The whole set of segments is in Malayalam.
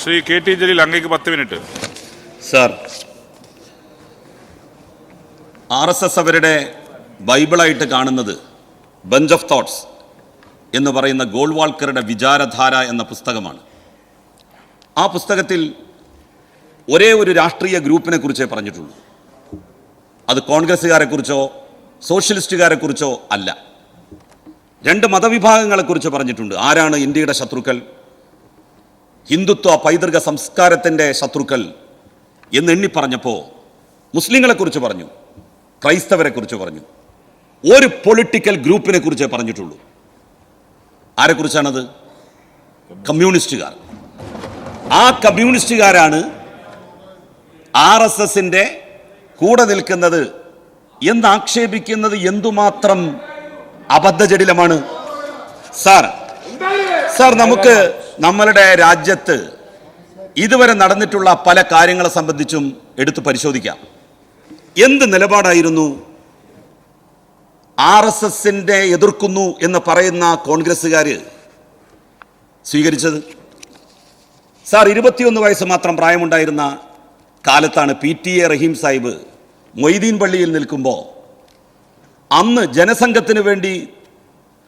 ശ്രീ KT ജലീൽ, അങ്ങേക്ക് 10 മിനിറ്റ്. സർ, RSS അവരുടെ ബൈബിളായിട്ട് കാണുന്നത് ബഞ്ച് ഓഫ് തോട്ട്സ് എന്ന് പറയുന്ന ഗോൾവാൾക്കറുടെ വിചാരധാര എന്ന പുസ്തകമാണ്. ആ പുസ്തകത്തിൽ ഒരേ ഒരു രാഷ്ട്രീയ ഗ്രൂപ്പിനെ കുറിച്ചേ പറഞ്ഞിട്ടുള്ളൂ. അത് കോൺഗ്രസ്സുകാരെക്കുറിച്ചോ സോഷ്യലിസ്റ്റുകാരെക്കുറിച്ചോ അല്ല. 2 മതവിഭാഗങ്ങളെക്കുറിച്ച് പറഞ്ഞിട്ടുണ്ട്. ആരാണ് ഇന്ത്യയുടെ ശത്രുക്കൾ, ഹിന്ദുത്വ പൈതൃക സംസ്കാരത്തിൻ്റെ ശത്രുക്കൾ എന്നെണ്ണി പറഞ്ഞപ്പോൾ മുസ്ലിങ്ങളെക്കുറിച്ച് പറഞ്ഞു, ക്രൈസ്തവരെക്കുറിച്ച് പറഞ്ഞു. ഒരു പൊളിറ്റിക്കൽ ഗ്രൂപ്പിനെ കുറിച്ചേ പറഞ്ഞിട്ടുള്ളൂ. ആരെക്കുറിച്ചാണത്? കമ്മ്യൂണിസ്റ്റുകാർ. ആ കമ്മ്യൂണിസ്റ്റുകാരാണ് RSSന്റെ കൂടെ നിൽക്കുന്നത് എന്ന് ആക്ഷേപിക്കുന്നത് എന്തുമാത്രം അബദ്ധജടിലമാണ്. സാർ, നമുക്ക് നമ്മളുടെ രാജ്യത്ത് ഇതുവരെ നടന്നിട്ടുള്ള പല കാര്യങ്ങളെ സംബന്ധിച്ചും എടുത്തു പരിശോധിക്കാം. എന്ത് നിലപാടായിരുന്നു RSSന്റെ എതിർക്കുന്നു എന്ന് പറയുന്ന കോൺഗ്രസ്സുകാർ സ്വീകരിച്ചത്? സാർ, 21 വയസ്സ് മാത്രം പ്രായമുണ്ടായിരുന്ന കാലത്താണ് PTA റഹീം സാഹിബ് മൊയ്തീൻ പള്ളിയിൽ നിൽക്കുമ്പോൾ അന്ന് ജനസംഘത്തിന് വേണ്ടി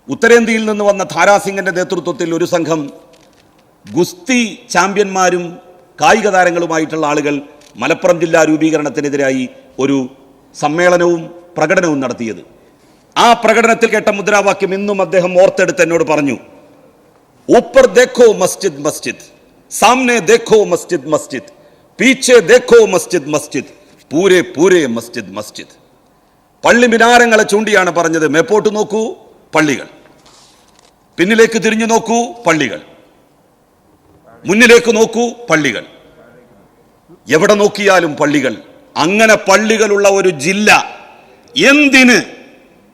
ഉത്തരേന്ത്യയിൽ നിന്ന് വന്ന ധാരാസിംഗിന്റെ നേതൃത്വത്തിൽ ഒരു സംഘം ഗുസ്തി ചാമ്പ്യന്മാരും കായിക താരങ്ങളുമായിട്ടുള്ള ആളുകൾ മലപ്പുറം ജില്ലാ രൂപീകരണത്തിനെതിരായി ഒരു സമ്മേളനവും പ്രകടനവും നടത്തിയത്. ആ പ്രകടനത്തിൽ കേട്ട മുദ്രാവാക്യം ഇന്നും അദ്ദേഹം ഓർത്തെടുത്ത് എന്നോട് പറഞ്ഞു, ഊപ്പർ ദേഖോ മസ്ജിദ് മസ്ജിദ്, സാമനെ ദേഖോ മസ്ജിദ് മസ്ജിദ്, പീछे ദേഖോ മസ്ജിദ് മസ്ജിദ്, പൂരെ പൂരെ മസ്ജിദ് മസ്ജിദ്. പള്ളി മിനാരങ്ങളെ ചൂണ്ടിയാണ് പറഞ്ഞത്. മേപ്പോട്ട് നോക്കൂ, പള്ളികൾ; പിന്നിലേക്ക് തിരിഞ്ഞു നോക്കൂ, പള്ളികൾ; മുന്നിലേക്ക് നോക്കൂ, പള്ളികൾ; എവിടെ നോക്കിയാലും പള്ളികൾ. അങ്ങനെ പള്ളികളുള്ള ഒരു ജില്ല എന്തിന്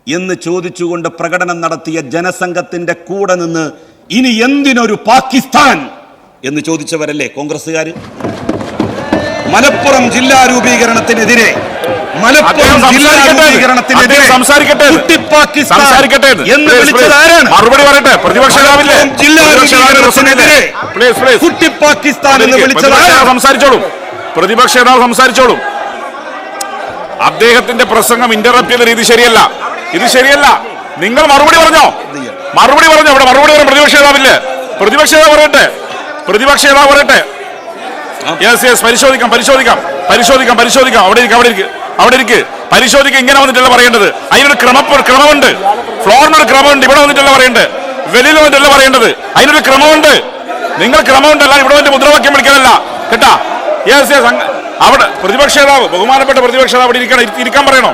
എന്ന് ചോദിച്ചുകൊണ്ട് പ്രകടനം നടത്തിയ ജനസംഘത്തിന്റെ കൂടെ നിന്ന് ഇനി എന്തിനൊരു പാകിസ്ഥാൻ എന്ന് ചോദിച്ചവരല്ലേ കോൺഗ്രസ്സുകാർ? മലപ്പുറം ജില്ലാ രൂപീകരണത്തിനെതിരെ മറുപടി പറയട്ടെ. പ്രതിപക്ഷ നേതാവ് സംസാരിച്ചോളും. അദ്ദേഹത്തിന്റെ പ്രസംഗം ഇന്ററപ്റ്റ് ചെയ്യുന്ന രീതി ശരിയല്ല. ഇത് ശരിയല്ല. നിങ്ങൾ മറുപടി പറഞ്ഞോ? ഇവിടെ മറുപടി പറഞ്ഞു. പ്രതിപക്ഷ നേതാവില്ലേ? പ്രതിപക്ഷ നേതാവ് പറയട്ടെ. യെസ്, പരിശോധിക്കാം. അവിടെ ഇരിക്ക്. പരിശോധിക്കുക. ഇങ്ങനെ വന്നിട്ടല്ല പറയേണ്ടത്. അതിനൊരു ക്രമമുണ്ട്. ഫ്ലോറിനൊരു ക്രമമുണ്ട്. ഇവിടെ വന്നിട്ടല്ല പറയേണ്ടത്, വെളിയിൽ വന്നിട്ടല്ല പറയേണ്ടത്. അതിനൊരു ക്രമമുണ്ട്. നിങ്ങൾ ക്രമമുണ്ടല്ല ഇവിടെ വന്നിട്ട് മുദ്രാവാക്യം വിളിക്കാനല്ല കേട്ടാ. യെസ്, അവിടെ പ്രതിപക്ഷ നേതാവ്, ബഹുമാനപ്പെട്ട പ്രതിപക്ഷ നേതാവ് അവിടെ ഇരിക്കാൻ പറയണോ?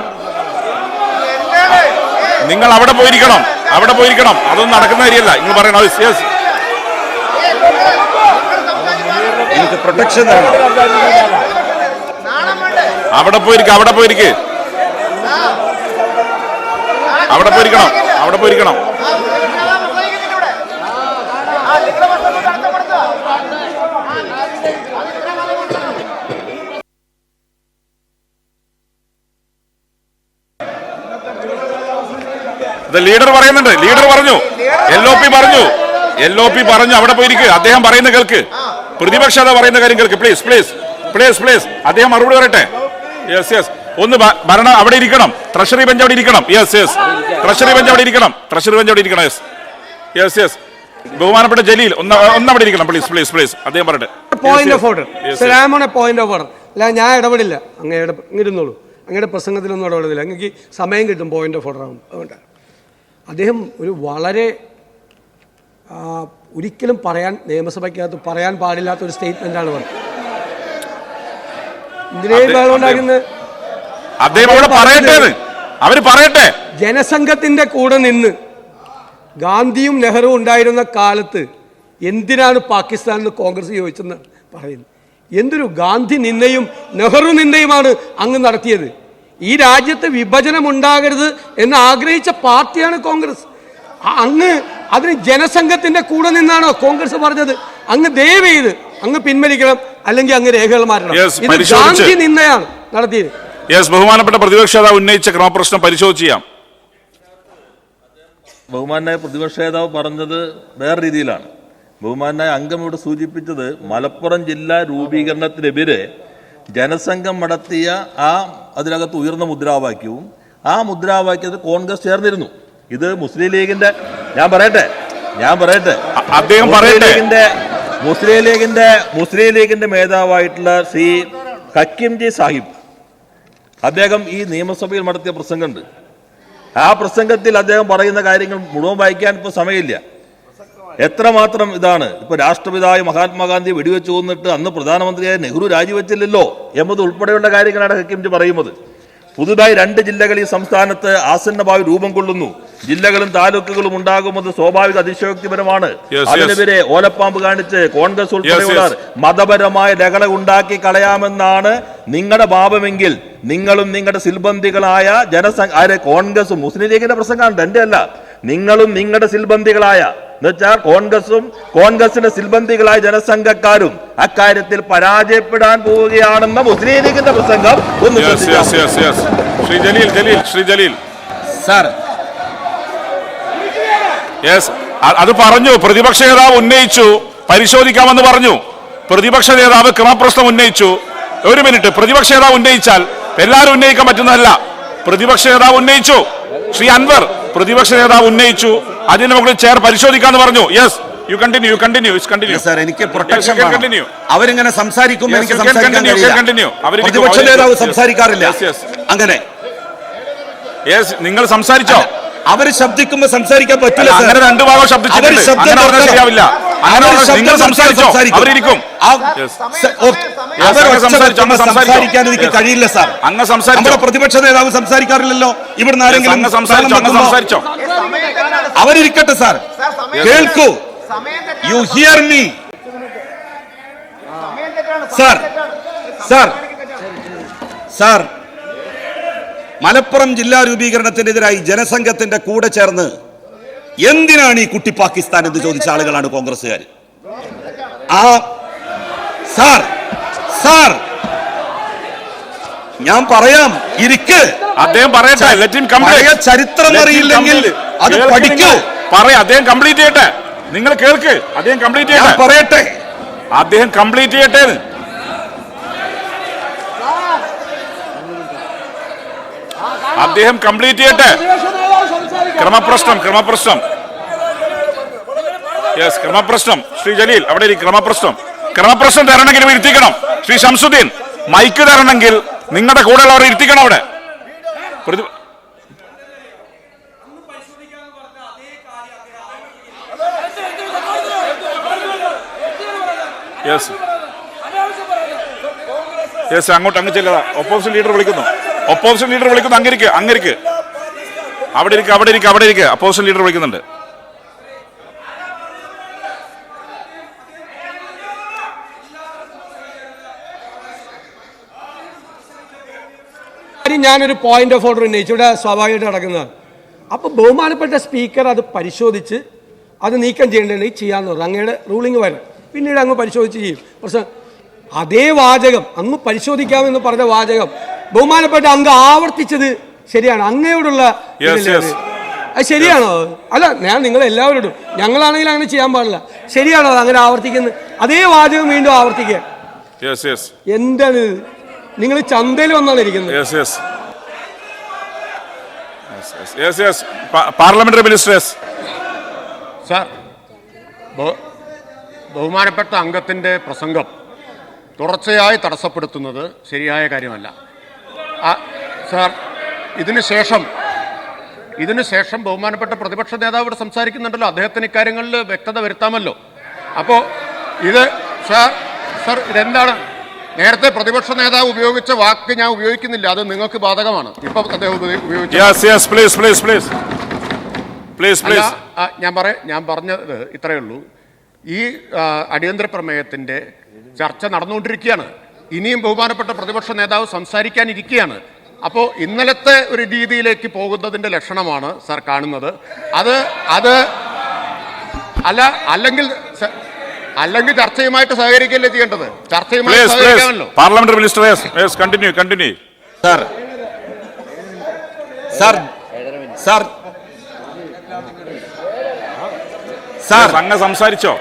നിങ്ങൾ അവിടെ പോയിരിക്കണം. അതൊന്നും നടക്കുന്ന കാര്യമല്ല. നിങ്ങൾ പറയണോ? യെസ്, പ്രൊട്ടക്ഷൻ അവിടെ പോയിരിക്കണം. ലീഡർ പറയുന്നുണ്ട്. ലീഡർ പറഞ്ഞു, LOP പറഞ്ഞു അവിടെ പോയിരിക്കുക. അദ്ദേഹം പറയുന്ന കേൾക്ക്. പ്രതിപക്ഷത പറയുന്ന കാര്യം കേൾക്ക്. പ്ലീസ്. അദ്ദേഹം മറുപടി പറയട്ടെ. യെസ്. ഒന്ന് ഭരണ അവിടെ ഇരിക്കണം. ട്രഷറി ബെഞ്ച് അവിടെ ഇരിക്കണം. യെസ്. ട്രഷറി ബെഞ്ച് അവിടെ ഇരിക്കണം. യെസ്. ബഹുമാനപ്പെട്ട ജലീൽ ഒന്നവിടെ ഇരിക്കണം. പ്ലീസ്. അദ്ദേഹം പറയട്ടെ. Point of order. Point of order. അല്ല, ഞാൻ ഇടപെടില്ല. ഇരുന്നോളൂ. അങ്ങയുടെ പ്രസംഗത്തിലൊന്നും ഇടപെടുന്നില്ല. അങ്ങക്ക് സമയം കിട്ടും പോയിന്റ് ഓഫ് ഓർഡർ ആവും. അതുകൊണ്ട് അദ്ദേഹം ഒരു വളരെ ഒരിക്കലും നിയമസഭയ്ക്കകത്ത് പറയാൻ പാടില്ലാത്ത ഒരു സ്റ്റേറ്റ്മെന്റാണ് പറഞ്ഞത്. ജനസംഘത്തിന്റെ കൂടെ നിന്ന് ഗാന്ധിയും നെഹ്റുവും ഉണ്ടായിരുന്ന കാലത്ത് എന്തിനാണ് പാകിസ്ഥാൻ എന്ന് കോൺഗ്രസ് ചോദിച്ചെന്ന് പറയുന്നത്. എന്തൊരു ഗാന്ധി നിന്ദയും നെഹ്റു നിന്ദയുമാണ് അങ്ങ് നടത്തിയത്. ഈ രാജ്യത്ത് വിഭജനം ഉണ്ടാകരുത് എന്ന് ആഗ്രഹിച്ച പാർട്ടിയാണ് കോൺഗ്രസ്. അങ്ങ് അതിന് ജനസംഘത്തിന്റെ കൂടെ നിന്നാണോ കോൺഗ്രസ് പറഞ്ഞത്? അങ്ങ് ദയവ് ചെയ്ത് അങ്ങ് പിൻവലിക്കണം, അല്ലെങ്കിൽ അങ്ങ് രേഖകൾ മാറ്റണം. ഇത് ഗാന്ധി നിന്ദയാണ് നടത്തിയത്. ബഹുമാനപ്പെട്ട പ്രതിപക്ഷ നേതാവ് ഉന്നയിച്ച ക്രമപ്രശ്നം പരിശോധിച്ച് ചെയ്യാം. ബഹുമാനായ പ്രതിപക്ഷ നേതാവ് പറഞ്ഞത് വേറെ രീതിയിലാണ്. ബഹുമാനായ അംഗം ഇവിടെ സൂചിപ്പിച്ചത് മലപ്പുറം ജില്ലാ രൂപീകരണത്തിനെതിരെ ജനസംഘം നടത്തിയ അതിനകത്ത് ഉയർന്ന മുദ്രാവാക്യവും ആ മുദ്രാവാക്യത്തിൽ കോൺഗ്രസ് ചേർന്നിരുന്നു. ഇത് മുസ്ലിം ലീഗിന്റെ ഞാൻ പറയട്ടെ അദ്ദേഹം പറയട്ടെ മുസ്ലിം ലീഗിന്റെ മേധാവായിട്ടുള്ള ശ്രീ ഹക്കിംജി സാഹിബ് അദ്ദേഹം ഈ നിയമസഭയിൽ നടത്തിയ പ്രസംഗമുണ്ട്. ആ പ്രസംഗത്തിൽ അദ്ദേഹം പറയുന്ന കാര്യങ്ങൾ മുഴുവൻ വായിക്കാൻ ഇപ്പോൾ സമയമില്ല. എത്രമാത്രം ഇതാണ് ഇപ്പൊ രാഷ്ട്രപിതാവ് മഹാത്മാഗാന്ധി വെടിവെച്ച് കൊന്നിട്ട് അന്ന് പ്രധാനമന്ത്രിയായ നെഹ്റു രാജിവെച്ചില്ലല്ലോ എന്നത് ഉൾപ്പെടെയുള്ള കാര്യങ്ങളാണ് ഹക്കിംജി പറയുന്നത്. പുതുതായി 2 ജില്ലകൾ ഈ സംസ്ഥാനത്ത് ആസന്നഭാവി രൂപം കൊള്ളുന്നു. ജില്ലകളും താലൂക്കുകളും ഉണ്ടാകുന്നത് സ്വാഭാവിക അതിശയോക്തിപരമാണ്. അതിനെതിരെ ഓലപ്പാമ്പ് കാണിച്ച് കോൺഗ്രസ് ഉൾപ്പെടെയുള്ളവർ മതപരമായ ലഹള ഉണ്ടാക്കി കളയാമെന്നാണ് നിങ്ങളുടെ ഭാവമെങ്കിൽ നിങ്ങളും നിങ്ങളുടെ സിൽബന്ധികളായ കോൺഗ്രസും മുസ്ലിം ലീഗിന്റെ പ്രസംഗമാണ്, എന്റെ അല്ല, നിങ്ങളും നിങ്ങളുടെ സിൽബന്ധികളായ എന്നുവെച്ചാൽ കോൺഗ്രസിന്റെ സിൽബന്ധികളായ ജനസംഘക്കാരും അക്കാര്യത്തിൽ പരാജയപ്പെടാൻ പോവുകയാണെന്ന മുസ്ലിം ലീഗിന്റെ പ്രസംഗം ഒന്ന് ശ്രീ ജലീൽ സാർ അത് പറഞ്ഞു. പ്രതിപക്ഷ നേതാവ് ഉന്നയിച്ചു, പരിശോധിക്കാമെന്ന് പറഞ്ഞു. പ്രതിപക്ഷ നേതാവ് ക്രമപ്രശ്നം ഉന്നയിച്ചു. ഒരു മിനിറ്റ്, പ്രതിപക്ഷ നേതാവ് ഉന്നയിച്ചാൽ എല്ലാവരും ഉന്നയിക്കാൻ പറ്റുന്നതല്ല. പ്രതിപക്ഷ നേതാവ് ഉന്നയിച്ചു, ശ്രീ അൻവർ പ്രതിപക്ഷ നേതാവ് ഉന്നയിച്ചു, അതിന് നമുക്ക് ചേർ പരിശോധിക്കാന്ന് പറഞ്ഞു. Yes, you continue sir. എനിക്ക് പ്രൊട്ടക്ഷൻ അവരിങ്ങനെ സംസാരിക്കുമ്പോൾ എനിക്ക് സംസാരിക്കാൻ കഴിയില്ല. പ്രതിപക്ഷ നേതാവ് സംസാരിക്കാറില്ല അങ്ങനെ. യെസ്, നിങ്ങൾ സംസാരിച്ചോ? അവര് ശബ്ദിക്കുമ്പോ സംസാരിക്കാൻ പറ്റില്ല. അങ്ങനെ 2 ഭാഗം ശബ്ദിച്ചിട്ടുണ്ട്. ശരിയാവില്ല. നിങ്ങൾ സംസാരിച്ചോ? അവരിരിക്കും. സംസാരിക്കാൻ എനിക്ക് കഴിയില്ല സാർ. അങ്ങ് സംസാരിച്ചോ? നമ്മുടെ പ്രതിപക്ഷ നേതാവ് സംസാരിക്കാറില്ലല്ലോ. ഇവിടുന്ന് ആരെങ്കിലും സംസാരിച്ചോ? അവരിരിക്കട്ടെ സാർ. കേൾക്കൂ. You hear me sir. Malappuram ജില്ലാ രൂപീകരണത്തിനെതിരായി ജനസംഘത്തിന്റെ കൂടെ ചേർന്ന് എന്തിനാണ് ഈ കുട്ടി പാകിസ്ഥാൻ എന്ന് ചോദിച്ച ആളുകളാണ് കോൺഗ്രസ്സുകാർ. സാർ ഞാൻ പറയാം, ഇരിക്ക്. അദ്ദേഹം പറയട്ടെ. ചരിത്രം അറിയില്ലെങ്കിൽ അത് പഠിക്കൂ. അദ്ദേഹം കംപ്ലീറ്റ് ചെയ്യട്ടെ. നിങ്ങൾ കേൾക്ക്. അദ്ദേഹം കംപ്ലീറ്റ് ചെയ്യട്ടെ. പറയട്ടെ. അദ്ദേഹം കംപ്ലീറ്റ് ചെയ്യട്ടെ. അദ്ദേഹം കംപ്ലീറ്റ് ചെയ്യട്ടെ. ക്രമപ്രശ്നം ശ്രീ ജലീൽ അവിടെ ക്രമപ്രശ്നം തരണമെങ്കിൽ ഇരുത്തിക്കണം. ശ്രീ ശംസുദ്ദീൻ, മൈക്ക് തരണമെങ്കിൽ നിങ്ങളുടെ കൂടെയുള്ളവരെ ഇരുത്തിക്കണം അവിടെ. അങ്ങോട്ട് അങ്ങ് ചെല്ലതാ. ഒപ്പോസിഷൻ ലീഡർ വിളിക്കുന്നു. അങ്ങരിക്ക് അവിടെ ഇരിക്കുക. അപ്പോസിഷൻ ലീഡർ വിളിക്കുന്നുണ്ട്. ഞാനൊരു പോയിന്റ് ഓഫ് ഓർഡർ ഉന്നയിച്ചു. ഇവിടെ സ്വാഭാവികമായിട്ട് നടക്കുന്നതാണ്. അപ്പോൾ ബഹുമാനപ്പെട്ട സ്പീക്കർ അത് പരിശോധിച്ച് അത് നീക്കം ചെയ്യേണ്ടതുണ്ടെങ്കിൽ ചെയ്യാമെന്ന് പറഞ്ഞു. അങ്ങയുടെ റൂളിംഗ് വരാം, പിന്നീട് അങ്ങ് പരിശോധിച്ച് ചെയ്യും. പക്ഷേ അതേ വാചകം, അങ്ങ് പരിശോധിക്കാമെന്ന് പറഞ്ഞ വാചകം ബഹുമാനപ്പെട്ട അങ്ങ് ആവർത്തിച്ചത് ശരിയാണ്? അങ്ങയോടുള്ള അത് ശരിയാണോ? അല്ല, ഞാൻ നിങ്ങളെല്ലാവരോടും, ഞങ്ങളാണെങ്കിലും അങ്ങനെ ചെയ്യാൻ പാടില്ല. ശരിയാണോ അത് അങ്ങനെ ആവർത്തിക്കുന്നത്? അതേ വാചകം വീണ്ടും ആവർത്തിക്കുക. എന്താണ് നിങ്ങൾ ചന്തയിൽ വന്നാണ് ഇരിക്കുന്നത്? Parliamentary ministers. സാർ, ബഹുമാനപ്പെട്ട അംഗത്തിൻ്റെ പ്രസംഗം തുടർച്ചയായി തടസ്സപ്പെടുത്തുന്നത് ശരിയായ കാര്യമല്ല. സാർ, ഇതിനു ശേഷം ബഹുമാനപ്പെട്ട പ്രതിപക്ഷ നേതാവ് ഇവിടെ സംസാരിക്കുന്നുണ്ടല്ലോ, അദ്ദേഹത്തിന് ഇക്കാര്യങ്ങളിൽ വ്യക്തത വരുത്താമല്ലോ. അപ്പോൾ സാർ ഇതെന്താണ്? നേരത്തെ പ്രതിപക്ഷ നേതാവ് ഉപയോഗിച്ച വാക്ക് ഞാൻ ഉപയോഗിക്കുന്നില്ല, അത് നിങ്ങൾക്ക് ബാധകമാണ്. ഇപ്പൊ അദ്ദേഹം ഉപയോഗിച്ചു. ഞാൻ പറഞ്ഞത് ഇത്രയേ ഉള്ളൂ. ഈ അടിയന്തര പ്രമേയത്തിന്റെ ചർച്ച നടന്നുകൊണ്ടിരിക്കുകയാണ്. ഇനിയും ബഹുമാനപ്പെട്ട പ്രതിപക്ഷ നേതാവ് സംസാരിക്കാനിരിക്കുകയാണ്. അപ്പോൾ ഇന്നലത്തെ ഒരു രീതിയിലേക്ക് പോകുന്നതിന്റെ ലക്ഷണമാണ് സാർ കാണുന്നത്. അല്ലെങ്കിൽ ചർച്ചയുമായിട്ട് സഹകരിക്കുകയല്ലേ ചെയ്യേണ്ടത്? ചർച്ചയുമായി സഹകരിക്കാമല്ലോ. Parliamentary minister continue. സാർ അങ്ങ് സംസാരിച്ചോ?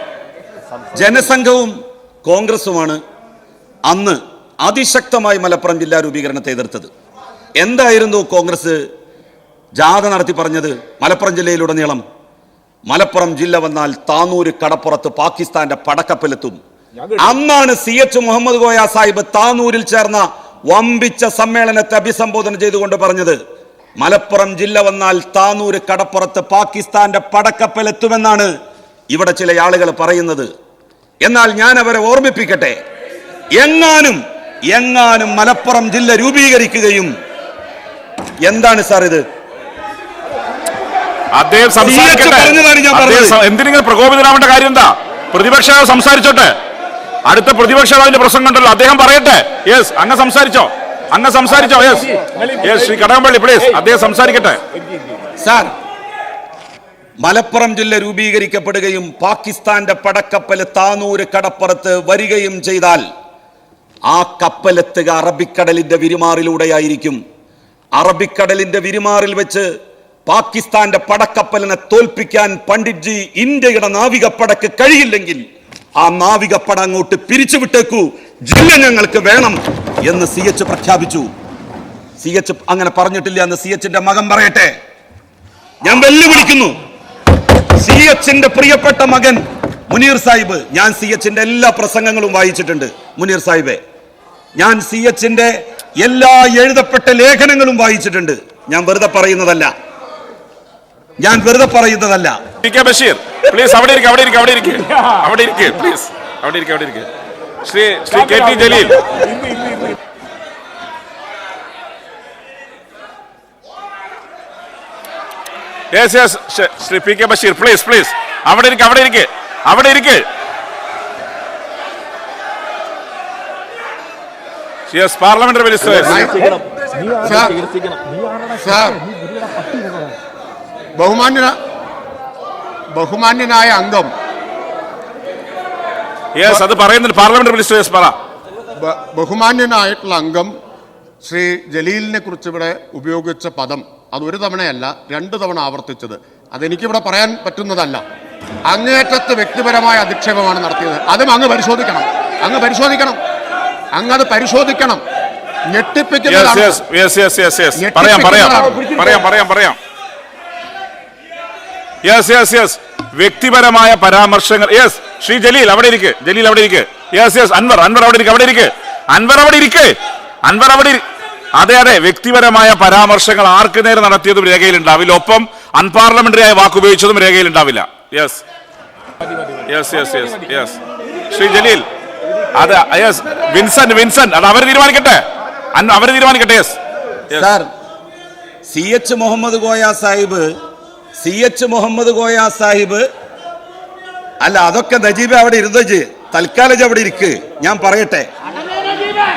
ജനസംഘവും കോൺഗ്രസുമാണ് അന്ന് അതിശക്തമായി മലപ്പുറം ജില്ലാ രൂപീകരണത്തെ എതിർത്തത്. എന്തായിരുന്നു കോൺഗ്രസ് ജാഥ നടത്തി പറഞ്ഞത്? മലപ്പുറം ജില്ലയിലുടനീളം മലപ്പുറം ജില്ല വന്നാൽ താനൂര് കടപ്പുറത്ത് പാകിസ്ഥാന്റെ പടക്കപ്പലെത്തും. അന്നാണ് CH മുഹമ്മദ് കോയ സാഹിബ് താനൂരിൽ ചേർന്ന വമ്പിച്ച സമ്മേളനത്തെ അഭിസംബോധന ചെയ്തുകൊണ്ട് പറഞ്ഞത്, മലപ്പുറം ജില്ല വന്നാൽ താനൂര് കടപ്പുറത്ത് പാകിസ്ഥാന്റെ പടക്കപ്പലെത്തുമെന്നാണ് ഇവിടെ ചില ആളുകൾ പറയുന്നത്. എന്നാൽ ഞാൻ അവരെ ഓർമ്മിപ്പിക്കട്ടെ, എങ്ങാനും മലപ്പുറം ജില്ല രൂപീകരിക്കുകയും എന്താണ് സാർ ഇത്? അദ്ദേഹം എന്തിനും പ്രകോപിതനാവേണ്ട കാര്യം എന്താ? പ്രതിപക്ഷ സംസാരിച്ചോട്ടെ, അടുത്ത പ്രതിപക്ഷ നേതാവിന്റെ പ്രസംഗം ഉണ്ടല്ലോ, അദ്ദേഹം പറയട്ടെ. യെസ്, അങ്ങ് സംസാരിച്ചോ. യെസ് ശ്രീ കടകംപള്ളി പ്ലീസ്, അദ്ദേഹം സംസാരിക്കട്ടെ. സാർ, മലപ്പുറം ജില്ല രൂപീകരിക്കപ്പെടുകയും പാകിസ്ഥാന്റെ പടക്കപ്പൽ താനൂര് കടപ്പുറത്ത് വരികയും ചെയ്താൽ ആ കപ്പലെത്തുക അറബിക്കടലിന്റെ വിരിമാറിലൂടെയായിരിക്കും. അറബിക്കടലിന്റെ വിരിമാറിൽ വെച്ച് പാകിസ്ഥാന്റെ പടക്കപ്പലിനെ തോൽപ്പിക്കാൻ പണ്ഡിറ്റ്ജി ഇന്ത്യയുടെ നാവികപ്പടക്ക് കഴിയില്ലെങ്കിൽ ആ നാവികപ്പട അങ്ങോട്ട് പിരിച്ചുവിട്ടേക്കൂ, ജില്ല ഞങ്ങൾക്ക് വേണം എന്ന് CH പ്രഖ്യാപിച്ചു. CH അങ്ങനെ പറഞ്ഞിട്ടില്ല എന്ന് CHന്റെ മകൻ പറയട്ടെ. ഞാൻ വെല്ലുവിളിക്കുന്നു. CHന്റെ പ്രിയപ്പെട്ട മകൻ മുനീർ സാഹിബ്, ഞാൻ CHന്റെ എല്ലാ പ്രസംഗങ്ങളും വായിച്ചിട്ടുണ്ട്. മുനീർ സാഹിബെ, ഞാൻ CHന്റെ എല്ലാ എഴുതപ്പെട്ട ലേഖനങ്ങളും വായിച്ചിട്ടുണ്ട്. ഞാൻ വെറുതെ പറയുന്നതല്ല. PK ബഷീർ പ്ലീസ് അവിടെ ഇരിക്ക് please. Shri KT Jaleel. Yes Shri PK Basheer please അവിടെ ഇരിക്ക്. Yes, parliamentary minister. ബഹുമാന്യനായ അംഗം, യെസ്, അത് പറയുന്നുണ്ട് പാർലമെന്ററി മിനിസ്റ്റർ. യെസ്, പറ. ബഹുമാന്യനായിട്ടുള്ള അംഗം ശ്രീ ജലീലിനെ കുറിച്ച് ഇവിടെ ഉപയോഗിച്ച പദം അത് ഒരു തവണയല്ല 2 തവണ ആവർത്തിച്ചത്. അതെനിക്കിവിടെ പറയാൻ പറ്റുന്നതല്ല. അങ്ങേറ്റത്ത് വ്യക്തിപരമായ അധിക്ഷേപമാണ് നടത്തിയത്. അതും അങ്ങ് പരിശോധിക്കണം. അങ്ങ് അത് പരിശോധിക്കണം. ഞെട്ടിപ്പിക്കുന്നതാണ്. പറയാം. യെസ്, വ്യക്തിപരമായ പരാമർശങ്ങൾ. യെസ്, ശ്രീ ജലീൽ അവിടെ ഇരിക്ക്. യെസ്, അൻവർ അവിടെ ഇരിക്ക്. അതെ, വ്യക്തിപരമായ പരാമർശങ്ങൾ ആർക്ക് നേരെ നടത്തിയതും രേഖയിലുണ്ടാവില്ല. ഒപ്പം അൺപാർലമെന്ററി ആയ വാക്കുപയോഗിച്ചതും രേഖയിലുണ്ടാവില്ല. യെസ്, ശ്രീ ജലീൽ. അത് യെസ്, വിൻസെന്റ് അത് അവർ തീരുമാനിക്കട്ടെ. Yes sir, CH Muhammad Koya Sahib അല്ല, അതൊക്കെ നജീബ് അവിടെ ഇരുന്നത്. തൽക്കാലം അവിടെ ഇരിക്ക്. ഞാൻ പറയട്ടെ,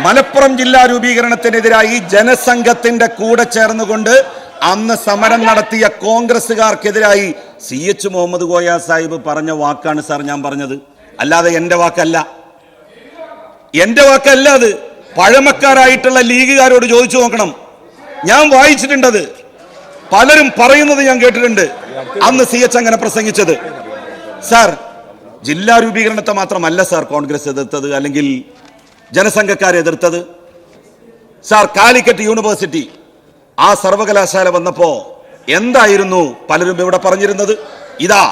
മലപ്പുറം ജില്ലാ രൂപീകരണത്തിനെതിരായി ജനസംഘത്തിന്റെ കൂടെ ചേർന്നുകൊണ്ട് അന്ന് സമരം നടത്തിയ കോൺഗ്രസുകാർക്കെതിരായി CH മുഹമ്മദ് കോയ സാഹിബ് പറഞ്ഞ വാക്കാണ് സാർ ഞാൻ പറഞ്ഞത്. അല്ലാതെ എന്റെ വാക്കല്ല. അത് പഴമക്കാരായിട്ടുള്ള ലീഗുകാരോട് ചോദിച്ചു നോക്കണം. ഞാൻ വായിച്ചിട്ടുണ്ടത്. പലരും പറയുന്നത് ഞാൻ കേട്ടിട്ടുണ്ട്. അന്ന് CH അങ്ങനെ പ്രസംഗിച്ചത്. സാർ, ജില്ലാ രൂപീകരണത്തെ മാത്രമല്ല സാർ കോൺഗ്രസ് എതിർത്തത്, അല്ലെങ്കിൽ ജനസംഘക്കാരെ എതിർത്തത്. സാർ, കാലിക്കറ്റ് യൂണിവേഴ്സിറ്റി ആ സർവകലാശാല വന്നപ്പോ എന്തായിരുന്നു പലരും ഇവിടെ പറഞ്ഞിരുന്നത്? ഇതാ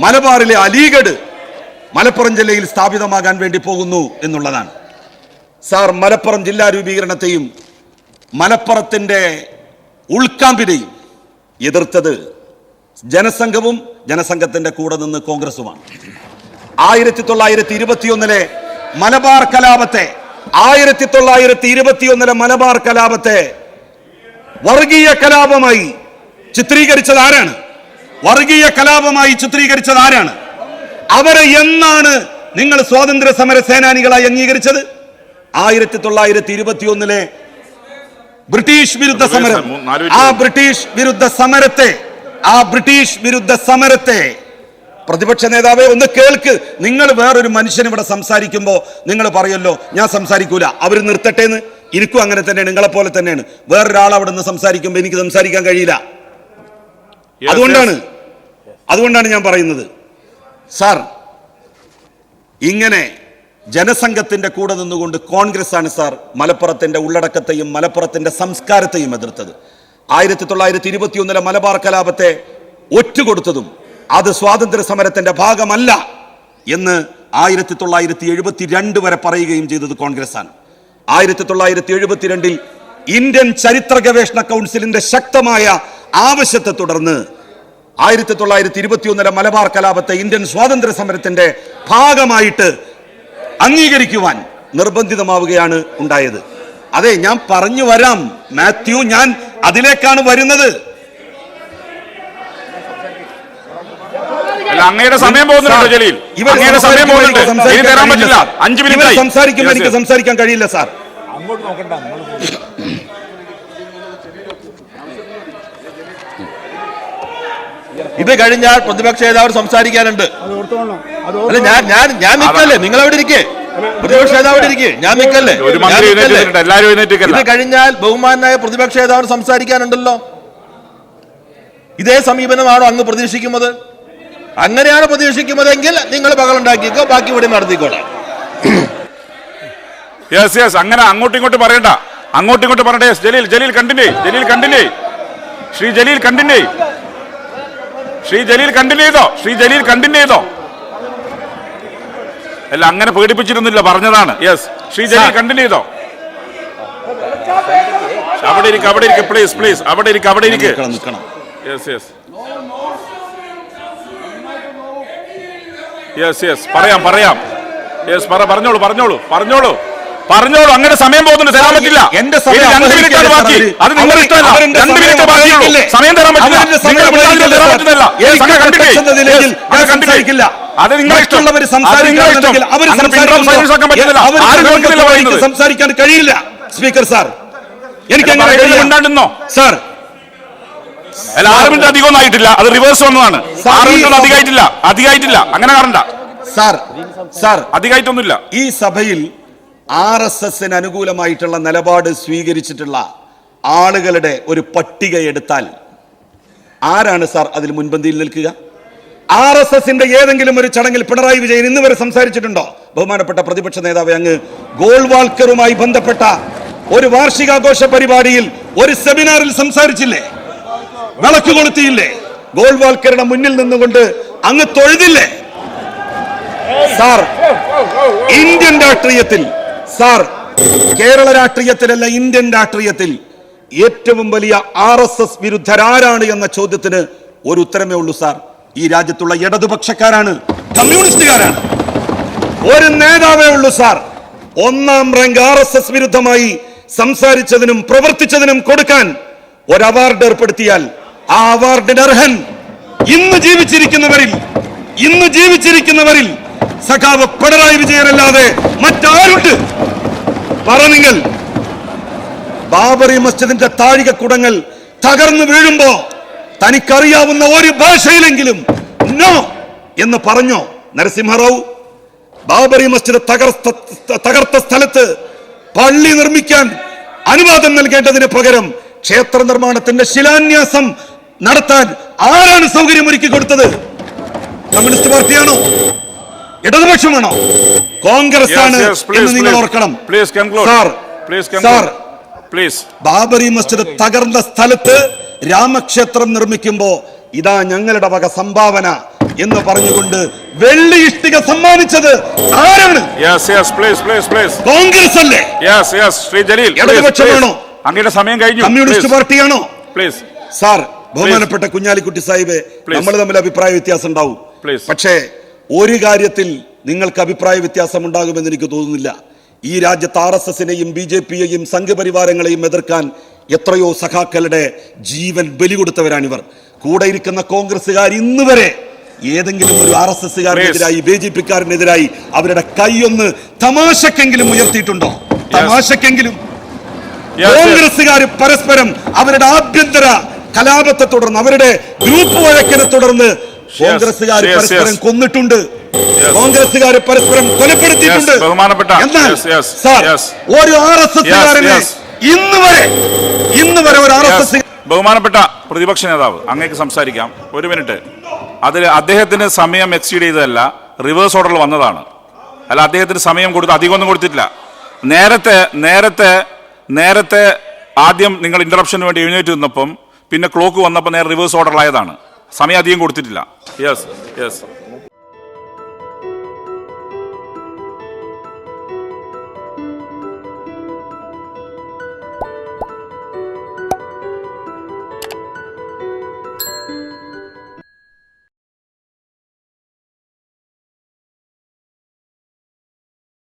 മലബാറിലെ അലീഗഡ് മലപ്പുറം ജില്ലയിൽ സ്ഥാപിതമാകാൻ വേണ്ടി പോകുന്നു എന്നുള്ളതാണ്. സാർ, മലപ്പുറം ജില്ലാ രൂപീകരണത്തെയും മലപ്പുറത്തിന്റെ ഉൾക്കാമ്പിനെയും എതിർത്തത് ജനസംഘവും ജനസംഘത്തിന്റെ കൂടെ നിന്ന് കോൺഗ്രസുമാണ്. 1921 മലബാർ കലാപത്തെ 1921 മലബാർ കലാപത്തെ വർഗീയ കലാപമായി ചിത്രീകരിച്ചത് ആരാണ്? അവരെ എന്നാണ് നിങ്ങൾ സ്വാതന്ത്ര്യ സമര സേനാനികളായി അംഗീകരിച്ചത്? 1921 ബ്രിട്ടീഷ് വിരുദ്ധ സമരം. ആ ബ്രിട്ടീഷ് വിരുദ്ധ സമരത്തെ പ്രതിപക്ഷ നേതാവെ ഒന്ന് കേൾക്ക്. നിങ്ങൾ വേറൊരു മനുഷ്യൻ ഇവിടെ സംസാരിക്കുമ്പോൾ നിങ്ങൾ പറയല്ലോ ഞാൻ സംസാരിക്കൂല, അവർ നിർത്തട്ടേന്ന്. എനിക്കും അങ്ങനെ തന്നെയാണ്, നിങ്ങളെ പോലെ തന്നെയാണ്. വേറൊരാൾ അവിടെ നിന്ന് സംസാരിക്കുമ്പോൾ എനിക്ക് സംസാരിക്കാൻ കഴിയില്ല. അതുകൊണ്ടാണ് ഞാൻ പറയുന്നത്. സാർ, ഇങ്ങനെ ജനസംഘത്തിന്റെ കൂടെ നിന്നുകൊണ്ട് കോൺഗ്രസ് ആണ് സാർ മലപ്പുറത്തിന്റെ ഉള്ളടക്കത്തെയും മലപ്പുറത്തിന്റെ സംസ്കാരത്തെയും എതിർത്തത്. 1921 മലബാർ കലാപത്തെ ഒറ്റുകൊടുത്തതും അത് സ്വാതന്ത്ര്യ സമരത്തിന്റെ ഭാഗമല്ല എന്ന് 1972 വരെ പറയുകയും ചെയ്തത് കോൺഗ്രസ് ആണ്. 1972 ഇന്ത്യൻ ചരിത്ര ഗവേഷണ കൗൺസിലിന്റെ ശക്തമായ ആവശ്യത്തെ തുടർന്ന് 1921 മലബാർ കലാപത്തെ ഇന്ത്യൻ സ്വാതന്ത്ര്യ സമരത്തിന്റെ ഭാഗമായിട്ട് അംഗീകരിക്കുവാൻ നിർബന്ധിതമാവുകയാണ് ഉണ്ടായത്. അതെ, ഞാൻ പറഞ്ഞു വരാം മാത്യു, ഞാൻ അതിലേക്കാണ് വരുന്നത്. അങ്ങയുടെ സമയം പോകുന്നുണ്ടോ ജലീൽ? അങ്ങയുടെ സമയം പോകുന്നുണ്ട്. ഇനി തരാൻ പറ്റില്ല. 5 മിനിറ്റ് സംസാരിക്കുമ്പോൾ എനിക്ക് സംസാരിക്കാൻ കഴിയില്ല സാർ. ഇത് കഴിഞ്ഞാൽ പ്രതിപക്ഷ നേതാവ് സംസാരിക്കാനുണ്ട്. അല്ല, ഞാൻ നിൽക്കല്ലേ, നിങ്ങൾ അവിടെ ഇരിക്കേ. പ്രതിപക്ഷ നേതാവ് അവിടെ ഇരിക്കേ, ഞാൻ നിൽക്കല്ലേ. ഇത് കഴിഞ്ഞാൽ ബഹുമാനായ പ്രതിപക്ഷ നേതാവ് സംസാരിക്കാനുണ്ടല്ലോ. ഇതേ സമീപനമാണോ അങ്ങ് പ്രതീക്ഷിക്കുന്നത്? അങ്ങനെയാണ് പ്രതീക്ഷിക്കുന്നതെങ്കിൽ നിങ്ങൾ പകലുണ്ടാക്കിക്കോ, ബാക്കി ഇവിടെ നടത്തിക്കോളാം. അങ്ങനെ അങ്ങോട്ടും ഇങ്ങോട്ട് പറയണ്ട, അങ്ങോട്ടും ഇങ്ങോട്ട് പറയട്ടെ. ജലീൽ കണ്ടിന്യൂ, ശ്രീ ജലീൽ കണ്ടിന്യൂ ചെയ്തോ. അല്ല, അങ്ങനെ പേടിപ്പിച്ചിരുന്നില്ല, പറഞ്ഞതാണ്. ശ്രീ ജലീൽ കണ്ടിന്യൂ ചെയ്തോ. അവിടെ ഇരിക്ക് പ്ലീസ്, അവിടെ ഇരിക്ക്. പറയാം. പറഞ്ഞോളൂ. അങ്ങനെ സമയം പോകുന്നുണ്ട്, തരാൻ പറ്റില്ല. എന്റെ സമയം 2 മിനിറ്റാണ് ബാക്കി. അത് നിങ്ങളുടെ ഇഷ്ടമല്ല. 2 മിനിറ്റ് ബാക്കിയുള്ളൂ. സമയം തരാൻ പറ്റില്ല. അത് നിങ്ങളുടെ ഇഷ്ടം. സംസാരിക്കാൻ കഴിയില്ല സ്പീക്കർ സാർ. എനിക്ക് സാർ 6 മിനിറ്റ് അധികമൊന്നും ആയിട്ടില്ല. അത് റിവേഴ്സ് വന്നതാണ്. 6 മിനിറ്റ് അധികമായിട്ടില്ല. അങ്ങനെ കാണണ്ട സാർ. അധികമായിട്ടൊന്നുമില്ല. ഈ സഭയിൽ RSSന് അനുകൂലമായിട്ടുള്ള നിലപാട് സ്വീകരിച്ചിട്ടുള്ള ആളുകളുടെ ഒരു പട്ടിക എടുത്താൽ ആരാണ് സാർ അതിൽ മുൻപന്തിയിൽ നിൽക്കുക? RSSന്റെ ഏതെങ്കിലും ഒരു ചടങ്ങിൽ പിണറായി വിജയൻ ഇന്ന് വരെ സംസാരിച്ചിട്ടുണ്ടോ? ബഹുമാനപ്പെട്ട പ്രതിപക്ഷ നേതാവ്, അങ്ങ് ഗോൾവാൾക്കറുമായി ബന്ധപ്പെട്ട ഒരു വാർഷികാഘോഷ പരിപാടിയിൽ ഒരു സെമിനാറിൽ സംസാരിച്ചില്ലേ? വിളക്ക് കൊളുത്തിയില്ലേ? ഗോൾവാൾക്കറുടെ മുന്നിൽ നിന്നുകൊണ്ട് അങ്ങ് തൊഴുതില്ലേ? സാർ, ഇന്ത്യൻ രാഷ്ട്രീയത്തിൽ, സാർ കേരള രാഷ്ട്രീയത്തിലല്ല, ഇന്ത്യൻ രാഷ്ട്രീയത്തിൽ ഏറ്റവും വലിയ RSS വിരുദ്ധരാരാണ് എന്ന ചോദ്യത്തിന് ഒരു ഉത്തരമേ ഉള്ളൂ സാർ. ഈ രാജ്യത്തുള്ള ഇടതുപക്ഷക്കാരാണ്, കമ്മ്യൂണിസ്റ്റുകാരാണ്. ഒരു നേതാവേ ഉള്ളൂ സാർ. 1ാം റാങ്ക് RSS വിരുദ്ധമായി സംസാരിച്ചതിനും പ്രവർത്തിച്ചതിനും കൊടുക്കാൻ ഒരു അവാർഡ് ഏർപ്പെടുത്തിയാൽ ആ അവാർഡിന് അർഹൻ ഇന്ന് ജീവിച്ചിരിക്കുന്നവരിൽ സഖാവ് പിണറായി വിജയനല്ലാതെ മറ്റാരുണ്ട്? നിങ്ങൾ ബാബറി മസ്ജിദിന്റെ താഴികക്കുടങ്ങൾ തകർന്നു വീഴുമ്പോ തനിക്കറിയാവുന്ന ഒരു ഭാഷയിലെങ്കിലും നോ എന്ന് പറഞ്ഞോ നരസിംഹറാവു? ബാബറി മസ്ജിദ് തകർത്ത സ്ഥലത്ത് പള്ളി നിർമ്മിക്കാൻ അനുവാദം നൽകേണ്ടതിന് പകരം ക്ഷേത്ര നിർമ്മാണത്തിന്റെ ശിലാന്യാസം നടത്താൻ ആരാണ് സൗകര്യമൊരുക്കി കൊടുത്തത്? കമ്മ്യൂണിസ്റ്റ് പാർട്ടിയാണോ? ഇടതുപക്ഷമാണോ? കോൺഗ്രസ് ആണ് എന്ന് നിങ്ങൾ ഓർക്കണം സാർ. ബാബറി മസ്ജിദ് തകർന്ന സ്ഥലത്ത് രാമക്ഷേത്രം നിർമ്മിക്കുമ്പോ ഇതാ ഞങ്ങളുടെ വക സംഭാവന എന്ന് പറഞ്ഞുകൊണ്ട് വെള്ളി ഇഷ്ടിക സമ്മാനിച്ചത് ആരാണ്? കോൺഗ്രസ് അല്ലേ? ഇടതുപക്ഷമാണോ? അങ്ങയുടെ സമയം കഴിഞ്ഞു. കമ്മ്യൂണിസ്റ്റ് പാർട്ടിയാണോ? സാർ, ബഹുമാനപ്പെട്ട കുഞ്ഞാലിക്കുട്ടി സാഹിബ്, നമ്മൾ തമ്മിൽ അഭിപ്രായ വ്യത്യാസം ഉണ്ടാവും. പക്ഷേ ഒരു കാര്യത്തിൽ നിങ്ങൾക്ക് അഭിപ്രായ വ്യത്യാസം ഉണ്ടാകുമെന്ന് എനിക്ക് തോന്നുന്നില്ല. ഈ രാജ്യത്ത് RSSനെയും BJPയെയും സംഘപരിവാരങ്ങളെയും എതിർക്കാൻ എത്രയോ സഖാക്കളുടെ ജീവൻ ബലി കൊടുത്തവരാണിവർ. കൂടെ ഇരിക്കുന്ന കോൺഗ്രസ്സുകാർ ഇന്ന് വരെ ഏതെങ്കിലും ഒരു RSSകാരനെതിരായി, BJPക്കാരനെതിരായി അവരുടെ കൈയൊന്ന് തമാശക്കെങ്കിലും ഉയർത്തിയിട്ടുണ്ടോ? തമാശക്കെങ്കിലും. കോൺഗ്രസ്സുകാർ പരസ്പരം അവരുടെ ആഭ്യന്തര കലാപത്തെ തുടർന്ന്, അവരുടെ ഗ്രൂപ്പ് വഴക്കിനെ തുടർന്ന് കോൺഗ്രസ്സുകാർ പരസ്പരം കൊന്നിട്ടുണ്ട്. കോൺഗ്രസ്സുകാർ പരസ്പരം കൊലപ്പെടുത്തിയിട്ടുണ്ട്. എന്നാൽ സാർ, ഒരു RSSകാരനെ ഇന്ന് വരെ ഒരു RSS. ബഹുമാനപ്പെട്ട പ്രതിപക്ഷ നേതാവ്, അങ്ങേക്ക് സംസാരിക്കാം. 1 മിനിറ്റ്. അതിൽ അദ്ദേഹത്തിന് സമയം എക്സീഡ് ചെയ്തതല്ല, റിവേഴ്സ് ഓർഡറിൽ വന്നതാണ്. അല്ല, അദ്ദേഹത്തിന് സമയം കൊടുത്ത് അധികമൊന്നും കൊടുത്തിട്ടില്ല. നേരത്തെ ആദ്യം നിങ്ങൾ ഇന്ററപ്ഷന് വേണ്ടി എഴുന്നേറ്റ് നിന്നപ്പം പിന്നെ ക്ലോക്ക് വന്നപ്പോൾ നേരെ റിവേഴ്സ് ഓർഡറിലായതാണ്. സമയം അധികം കൊടുത്തിട്ടില്ല. യെസ്.